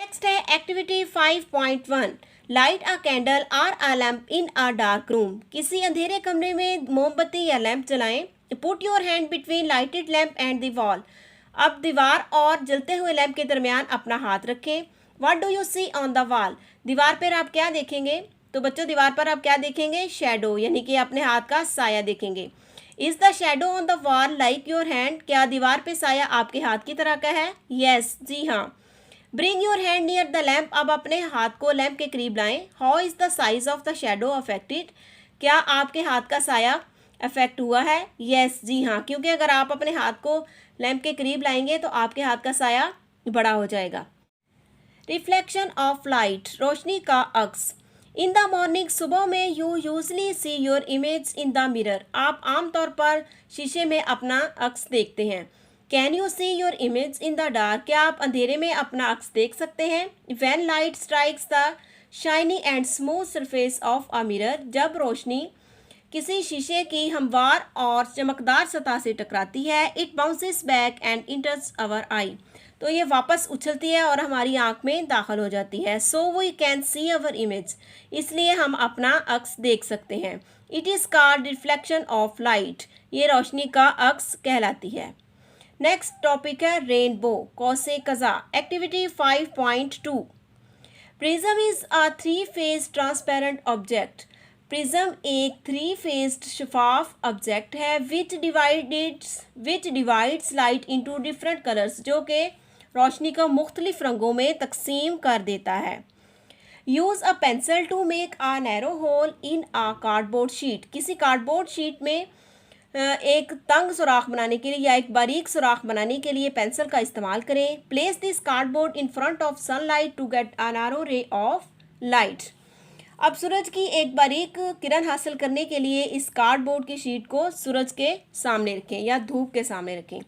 Next है activity 5.1 light अ candle और अ lamp इन अ dark room. किसी अंधेरे कमरे में मोमबत्ती या लैंप जलाएं। Put your hand between lighted lamp and the wall. अब दीवार और जलते हुए लैंप के दरमियान अपना हाथ रखें। What do you see on the wall? दीवार पर आप क्या देखेंगे? तो बच्चों दीवार पर आप क्या देखेंगे? शेडो, यानी कि अपने हाथ का साया देखेंगे। Is the shadow on the wall like your hand? क्या दीवार पे साया आपके हाथ की तरह का है? यस, जी हाँ। Bring your hand near the lamp. अब अपने हाथ को लैंप के करीब लाएं। How is the size of the shadow affected? क्या आपके हाथ का साया अफेक्ट हुआ है? यस, जी हाँ, क्योंकि अगर आप अपने हाथ को लैंप के करीब लाएंगे तो आपके हाथ का साया बड़ा हो जाएगा। रिफ्लेक्शन ऑफ लाइट, रोशनी का अक्स। इन द मॉर्निंग, सुबह में you usually see your image in the mirror. आप आमतौर पर शीशे में अपना अक्स देखते हैं। Can you see your image in the dark? क्या आप अंधेरे में अपना अक्स देख सकते हैं? When light strikes the shiny and smooth surface of a mirror, जब रोशनी किसी शीशे की हमवार और चमकदार सतह से टकराती है, it bounces back and enters our eye. तो ये वापस उछलती है और हमारी आंख में दाखिल हो जाती है। So we can see our image, इसलिए हम अपना अक्स देख सकते हैं। It is called reflection of light, ये रोशनी का अक्स कहलाती है। नेक्स्ट टॉपिक है रेनबो, कौसे कज़ा। Activity 5.2 prism is a three phase transparent object. Prism एक थ्री फेस्ड शफाफ ऑब्जेक्ट है which divides light into different colours, जो कि रोशनी को मुख्तलिफ रंगों में तकसीम कर देता है। Use a pencil to make a narrow hole in a cardboard sheet. किसी कार्डबोर्ड शीट में एक तंग सुराख बनाने के लिए या एक बारीक सुराख बनाने के लिए पेंसिल का इस्तेमाल करें। Place this cardboard in front of sunlight to get a narrow ray of light. अब सूरज की एक बारीक किरण हासिल करने के लिए इस कार्डबोर्ड की शीट को सूरज के सामने रखें या धूप के सामने रखें।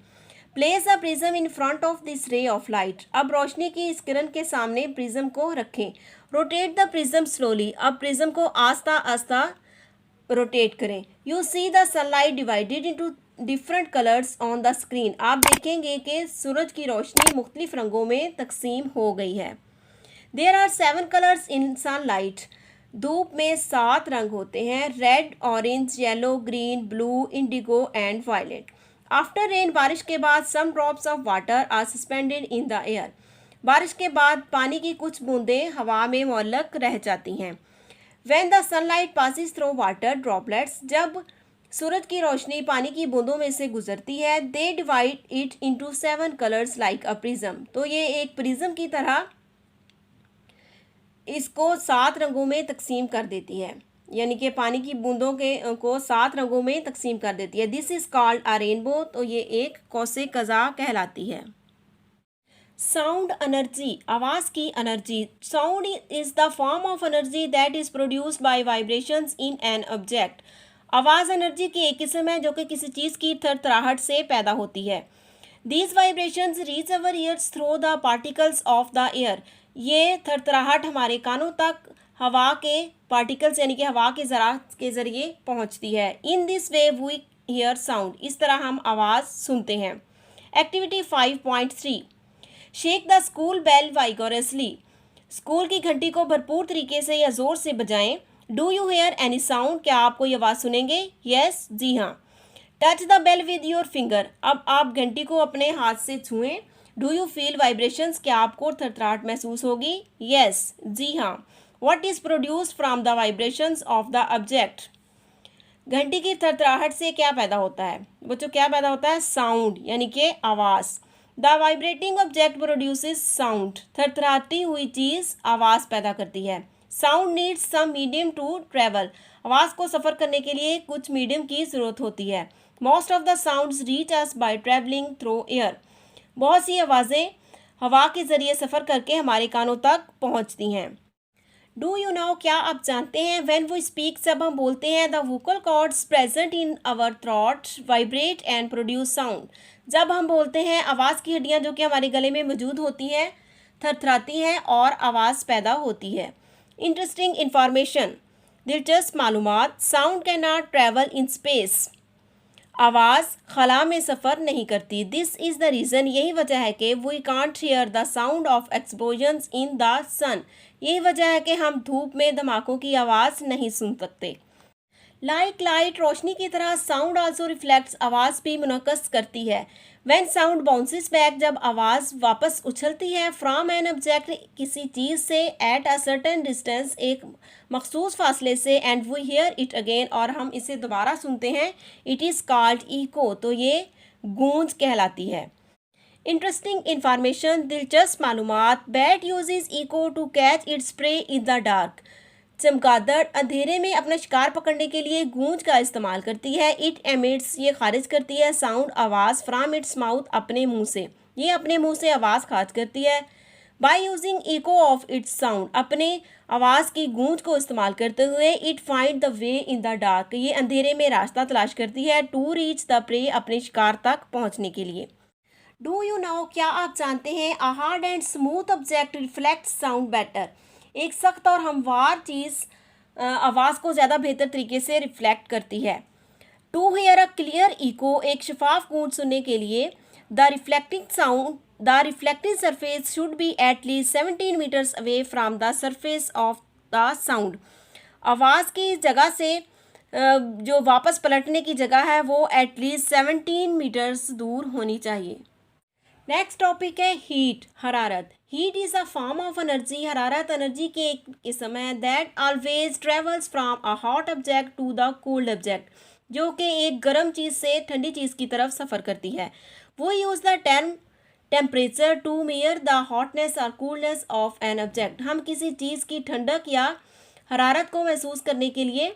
Place the prism in front of this रे ऑफ लाइट। अब रोशनी की इस किरण के सामने प्रिज्म को रखें। Rotate the prism slowly. अब प्रिज्म को आस्ता आस्ता रोटेट करें। You see the sunlight divided into different colours on the screen. आप देखेंगे कि सूरज की रोशनी मुख्तलिफ रंगों में तकसीम हो गई है। There are 7 colours in sunlight. धूप में 7 रंग होते हैं, red, orange, yellow, green, blue, indigo and violet. After rain, बारिश के बाद, some drops of water are suspended in the air. बारिश के बाद पानी की कुछ बूंदें हवा में मुअल्लक रह जाती हैं। When the sunlight passes through water droplets, जब सूरज की रोशनी पानी की बूंदों में से गुजरती है, they divide it into 7 colors like a prism। तो ये एक प्रिज्म की तरह इसको 7 रंगों में तकसीम कर देती है, यानी कि पानी की बूंदों को 7 रंगों में तकसीम कर देती है। This is called a rainbow. तो ये एक कौसे कज़ा कहलाती है। साउंड एनर्जी, आवाज़ की energy. Sound is the form of energy that is produced by vibrations in an object. आवाज़ एनर्जी की एक किस्म है जो कि किसी चीज़ की थरथराहट से पैदा होती है। These vibrations reach our years through the particles of the air. ये थरथराहट हमारे कानों तक हवा के पार्टिकल्स यानी कि हवा के ज़रात के ज़रिए पहुंचती है। In this way we hear sound, इस तरह हम आवाज़ सुनते हैं। Activity 5.3 shake the school bell vigorously. School की घंटी को भरपूर तरीके से या ज़ोर से बजाएं। Do you hear any sound? क्या आप कोई आवाज़ सुनेंगे? यस, जी हाँ। Touch the bell with your finger. अब आप घंटी को अपने हाथ से छुएं। Do you feel vibrations? क्या आपको थरथराहट महसूस होगी? यस, जी हाँ। What is produced from the vibrations of the object? घंटी की थरथराहट से क्या पैदा होता है बच्चों? क्या पैदा होता है? साउंड, यानी कि आवाज़। The vibrating object produces sound. थरथराती हुई चीज़ आवाज़ पैदा करती है। Sound needs some medium to travel. आवाज़ को सफ़र करने के लिए कुछ मीडियम की ज़रूरत होती है। Most of the sounds reach us by travelling through air. बहुत सी आवाज़ें हवा के ज़रिए सफ़र करके हमारे कानों तक पहुँचती हैं। डू यू नो, क्या आप जानते हैं, व्हेन वी स्पीक, जब हम बोलते हैं, the vocal cords present in our throat vibrate and produce sound. जब हम बोलते हैं, आवाज़ की हड्डियां जो कि हमारे गले में मौजूद होती हैं थरथराती हैं और आवाज़ पैदा होती है। इंटरेस्टिंग इंफॉर्मेशन, दिलचस्प मालूमात। Sound can not travel in space. आवाज़ खला में सफ़र नहीं करती। दिस इज़ द रीज़न, यही वजह है कि we can't hear the sound of explosions in the sun. यही वजह है कि हम धूप में धमाकों की आवाज़ नहीं सुन सकते। लाइट रोशनी की तरह साउंड आल्सो रिफ्लेक्ट्स, आवाज़ भी मुनक्कस करती है। व्हेन साउंड बाउंसेस बैक, जब आवाज़ वापस उछलती है, फ्रॉम एन ऑब्जेक्ट, किसी चीज़ से, एट अ सर्टेन डिस्टेंस, एक मखसूस फासले से, and we hear it again, और हम इसे दोबारा सुनते हैं, इट इज़ कॉल्ड इको, तो ये गूंज कहलाती है। इंटरेस्टिंग इंफॉर्मेशन, दिलचस्प मालूमात, bat uses echo to catch its prey in the dark. चमगादड़ अंधेरे में अपना शिकार पकड़ने के लिए गूंज का इस्तेमाल करती है। इट एमिट्स, ये खारिज करती है, साउंड आवाज़, फ्राम इट्स माउथ, अपने मुंह से, ये अपने मुंह से आवाज़ खारिज करती है। By using eco of its sound, अपने आवाज़ की गूंज को इस्तेमाल करते हुए, it find the way in the dark, ये अंधेरे में रास्ता तलाश करती है, टू रीच द प्रे, अपने शिकार तक पहुंचने के लिए। डू यू नो, क्या आप जानते हैं, a hard and smooth object reflect sound better, एक सख्त और हमवार चीज़ आवाज़ को ज़्यादा बेहतर तरीके से रिफ्लेक्ट करती है। To hear a clear echo, एक शफाफ गूंज सुनने के लिए, the reflecting surface should be at least 17 metres away from the surface of the sound, आवाज़ की जगह से जो वापस पलटने की जगह है वो एटलीस्ट 17 मीटर्स दूर होनी चाहिए। नेक्स्ट टॉपिक है हीट, हरारत। Heat is a form of energy, हरारत एनर्जी की एक किस्म है, that always travels from a hot object to the cold object, जो कि एक गर्म चीज़ से ठंडी चीज़ की तरफ सफ़र करती है। वो use the term temperature to measure the hotness और कूलनेस ऑफ एन ऑब्जेक्ट, हम किसी चीज़ की ठंडक या हरारत को महसूस करने के लिए,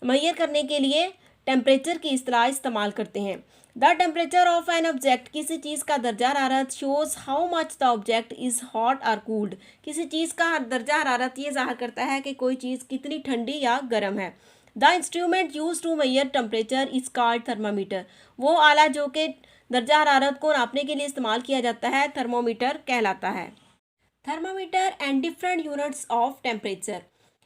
मुहैया करने के लिए टेम्परेचर की इस्तेलाह इस्तेमाल करते हैं। The temperature of an object, किसी चीज़ का दर्जा हरारत, shows how much the object is hot और कूल्ड, किसी चीज़ का दर्जा हरारत ये ज़ाहिर करता है कि कोई चीज़ कितनी ठंडी या गर्म है। The instrument use to measure temperature is called thermometer, वो आला जो कि दर्जा हरारत को नापने के लिए इस्तेमाल किया जाता है थर्मोमीटर कहलाता है। Thermometer and different units of temperature.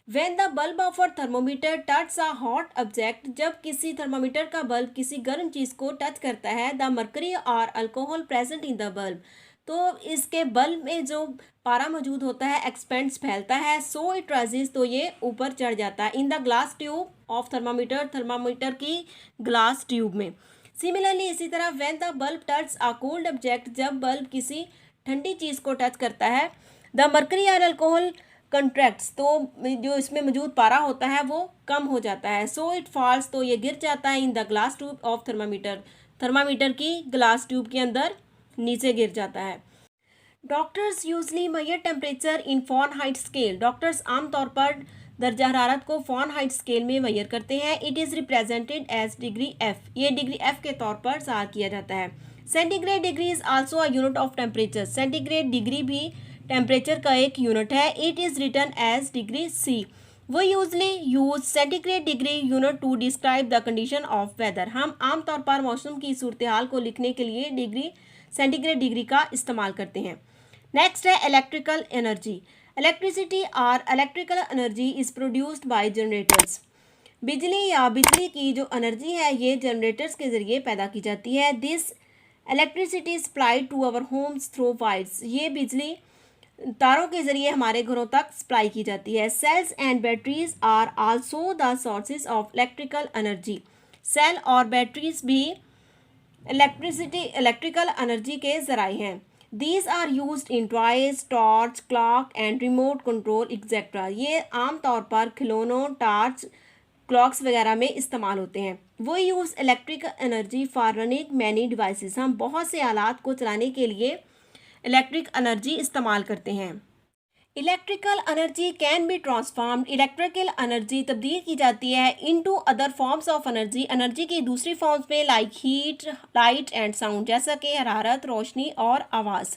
When the bulb of a thermometer touches a hot object, जब किसी थर्मामीटर का बल्ब किसी गर्म चीज़ को टच करता है, द मरकरी और alcohol present in the bulb, तो इसके बल्ब में जो पारा मौजूद होता है एक्सपेंड्स फैलता है, सो इट राइजेस, तो ये ऊपर चढ़ जाता है, in the glass tube of thermometer, thermometer की ग्लास ट्यूब में। सिमिलरली इसी तरह when the bulb touch a cold object, जब बल्ब किसी ठंडी चीज़ को टच करता है, द मरकरी और अल्कोहल कंट्रैक्ट्स, तो जो इसमें मौजूद पारा होता है वो कम हो जाता है, सो इट फॉल्स, तो ये गिर जाता है, in the glass tube of thermometer, thermometer की ग्लास ट्यूब के अंदर नीचे गिर जाता है। Doctors usually measure temperature in Fahrenheit scale, doctors आमतौर पर दर्जा हरारत को फ़ारेनहाइट स्केल में मेजर करते हैं। It is represented as degree F, ये डिग्री एफ के तौर पर ज़ाहिर किया जाता है। Centigrade degree is also a unit of temperature, centigrade degree भी टेम्परेचर का एक यूनिट है। It is written as degree C, we usually use centigrade degree unit to describe the condition of weather, हम आमतौर पर मौसम की सूरत हाल को लिखने के लिए डिग्री सेंटीग्रेड डिग्री का इस्तेमाल करते हैं। नेक्स्ट है इलेक्ट्रिकल एनर्जी। इलेक्ट्रिसिटी और electrical energy is produced by generators, बिजली या बिजली की जो एनर्जी है ये जनरेटर्स के ज़रिए पैदा की जाती है। This electricity supplied to our homes through wires, ये बिजली तारों के ज़रिए हमारे घरों तक सप्लाई की जाती है। Cells and batteries are also the sources of electrical energy, cell और बैटरीज भी इलेक्ट्रिकल एनर्जी के ज़राए हैं। These are used in toys, torch, clock and remote control etcetera, ये आम तौर पर खिलौनों, टॉर्च, क्लॉक्स वगैरह में इस्तेमाल होते हैं। वो use electric energy for running many devices, हम बहुत से आलात को चलाने के लिए इलेक्ट्रिक एनर्जी इस्तेमाल करते हैं। Electrical energy can be transformed, electrical energy तब्दील की जाती है into other forms of energy, energy की दूसरी फॉर्म्स में, like heat, light and sound, जैसा कि हरारत, रोशनी और आवाज़।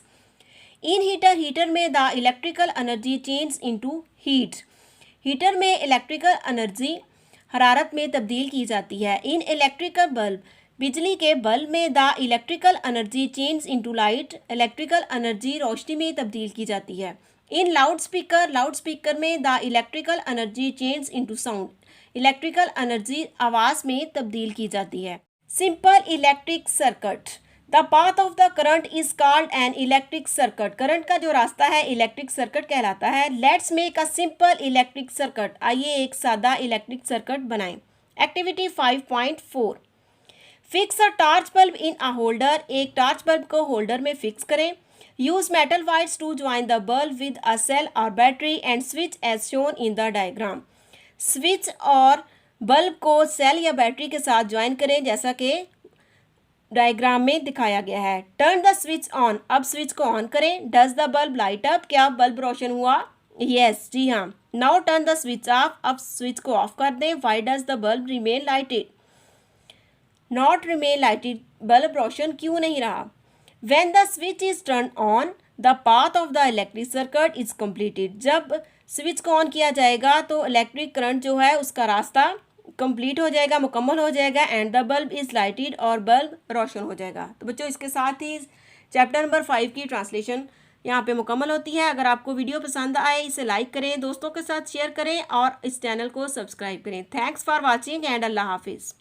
इन हीटर, हीटर में the electrical energy change into heat, heater में इलेक्ट्रिकल एनर्जी हरारत में तब्दील की जाती है। इन इलेक्ट्रिकल बल्ब, बिजली के बल्ब में the electrical energy change into light, electrical energy रोशनी में तब्दील की जाती है। In loudspeaker, loudspeaker में the electrical energy change into sound, electrical energy आवाज़ में तब्दील की जाती है। Simple electric circuit, the path of the current is called an electric circuit. Current का जो रास्ता है इलेक्ट्रिक सर्किट कहलाता है। Let's make a simple electric circuit, आइए एक सादा इलेक्ट्रिक सर्किट बनाएं। Activity 5.4, fix a torch bulb in a holder, एक टॉर्च बल्ब को होल्डर में फिक्स करें। Use metal wires to join the bulb with a cell और battery and switch as shown in the diagram. Switch और bulb को cell या battery के साथ ज्वाइन करें जैसा कि डायग्राम में दिखाया गया है। टर्न द स्विच ऑन, अब स्विच को ऑन करें। Does the bulb light up, क्या बल्ब रोशन हुआ? यस, जी हाँ। Now turn the switch off, अब स्विच को ऑफ कर दें। Why does the bulb remain lighted? Not remain lighted, bulb रोशन क्यों नहीं रहा? When the switch is turn on the path of the electric circuit is completed, जब switch को ऑन किया जाएगा तो इलेक्ट्रिक करंट जो है उसका रास्ता कंप्लीट हो जाएगा, मुकम्मल हो जाएगा। And the bulb is lighted, और बल्ब रोशन हो जाएगा। तो बच्चों इसके साथ ही चैप्टर नंबर 5 की ट्रांसलेशन यहाँ पे मुकम्मल होती है। अगर आपको वीडियो पसंद आए इसे लाइक करें, दोस्तों के साथ शेयर करें और इस चैनल को सब्सक्राइब करें। थैंक्स फॉर वॉचिंग एंड अल्लाह हाफिज़।